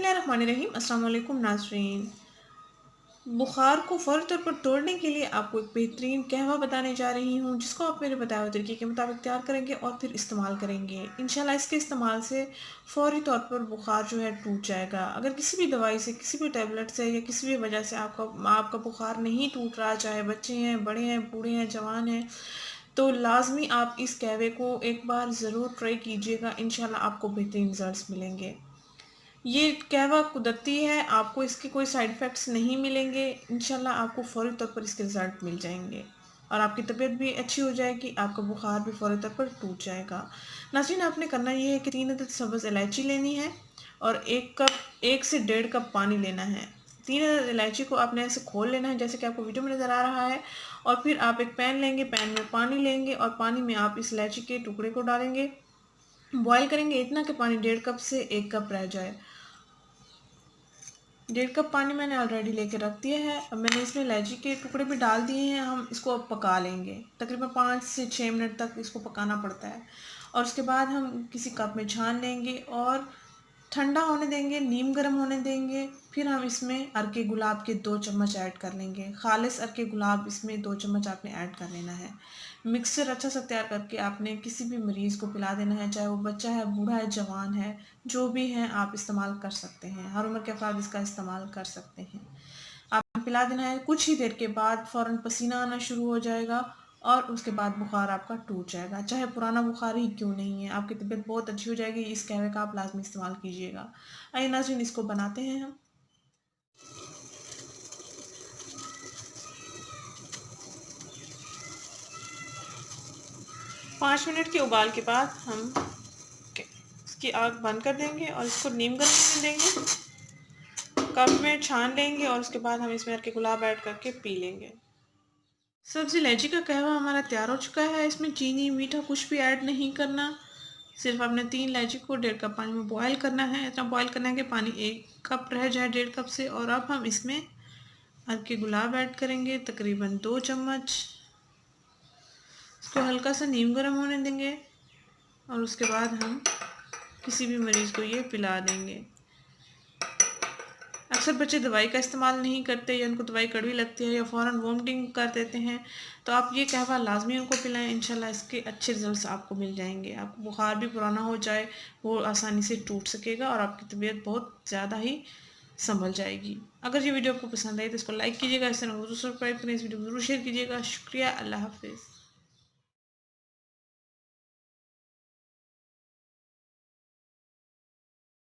बिस्मिल्लाहिर्रहमानिर्रहीम। अस्सलाम वालेकुम नाज़रीन। बुखार को फ़ौरी तौर पर तोड़ने के लिए आपको एक बेहतरीन कहवा बताने जा रही हूँ, जिसको आप मेरे बताए हुए तरीके के मुताबिक तैयार करेंगे और फिर इस्तेमाल करेंगे। इंशाल्लाह इसके इस्तेमाल से फ़ौरी तौर पर बुखार जो है टूट जाएगा। अगर किसी भी दवाई से, किसी भी टैबलेट से या किसी भी वजह से आपका आपका बुखार नहीं टूट रहा, चाहे बच्चे हैं, बड़े हैं, बूढ़े हैं, जवान हैं, तो लाज़मी आप इस कहवे को एक बार ज़रूर ट्राई कीजिएगा। इंशाल्लाह आपको बेहतरीन रिज़ल्ट्स मिलेंगे। ये कहवा कुदरती है, आपको इसके कोई साइड इफ़ेक्ट्स नहीं मिलेंगे। इंशाल्लाह आपको फ़ौरी तौर पर इसके रिज़ल्ट मिल जाएँगे और आपकी तबीयत भी अच्छी हो जाएगी, आपका बुखार भी फ़ौरी तौर पर टूट जाएगा। नाज़रीन, आपने करना ये है कि 3 अदद सब्ज़ इलायची लेनी है और 1 से डेढ़ कप पानी लेना है। 3 अदद इलायची को आपने ऐसे खोल लेना है जैसे कि आपको वीडियो में नज़र आ रहा है, और फिर आप एक पैन लेंगे, पैन में पानी लेंगे और पानी में आप इस इलायची के टुकड़े को डालेंगे। बॉयल करेंगे इतना कि पानी 1.5 कप से 1 कप रह जाए। 1.5 कप पानी मैंने ऑलरेडी लेके रख दिया है। अब मैंने इसमें इलायची के टुकड़े भी डाल दिए हैं। हम इसको अब पका लेंगे, तकरीबन 5 से 6 मिनट तक इसको पकाना पड़ता है। और उसके बाद हम किसी कप में छान लेंगे और ठंडा होने देंगे, नीम गर्म होने देंगे। फिर हम इसमें अर्के गुलाब के 2 चम्मच ऐड कर लेंगे। खालिस अर्के गुलाब इसमें 2 चम्मच आपने ऐड कर लेना है। मिक्सचर अच्छा सा तैयार करके आपने किसी भी मरीज़ को पिला देना है, चाहे वो बच्चा है, बूढ़ा है, जवान है, जो भी है आप इस्तेमाल कर सकते हैं। हर उम्र के अफराद इसका इस्तेमाल कर सकते हैं। आपने पिला देना है। कुछ ही देर के बाद फ़ौरन पसीना आना शुरू हो जाएगा और उसके बाद बुखार आपका टूट जाएगा। चाहे पुराना बुखार ही क्यों नहीं है, आपकी तबीयत बहुत अच्छी हो जाएगी। इस कहवे का आप लाज़मी इस्तेमाल कीजिएगा। आइए नाज़रीन, इसको बनाते हैं हम। 5 मिनट के उबाल के बाद हम इसकी आग बंद कर देंगे और इसको नीम गर्म होने देंगे। कप में छान लेंगे और उसके बाद हम इसमें अर्के गुलाब ऐड करके पी लेंगे। सब्ज़ी इलायची का कहवा हमारा तैयार हो चुका है। इसमें चीनी, मीठा कुछ भी ऐड नहीं करना। सिर्फ आपने 3 इलायची को 1.5 कप पानी में बॉयल करना है। इतना बॉयल करना है कि पानी 1 कप रह जाए 1.5 कप से। और अब हम इसमें अर्के गुलाब ऐड करेंगे, तकरीबन 2 चम्मच। इसको हल्का सा नीम गर्म होने देंगे और उसके बाद हम किसी भी मरीज़ को ये पिला देंगे। अक्सर बच्चे दवाई का इस्तेमाल नहीं करते या उनको दवाई कड़वी लगती है या फ़ौरन वोमिटिंग कर देते हैं, तो आप ये कहवा लाज़मी उनको पिलाएं। इंशाल्लाह इसके अच्छे रिज़ल्ट्स आपको मिल जाएंगे। आपको बुखार भी पुराना हो जाए वो आसानी से टूट सकेगा और आपकी तबीयत बहुत ज़्यादा ही संभल जाएगी। अगर ये वीडियो आपको पसंद आई तो इसको लाइक कीजिएगा, इस चैनल को ज़रूर सब्सक्राइब करें, इस वीडियो को ज़रूर शेयर कीजिएगा। शुक्रिया, अल्लाह हाफ़िज़।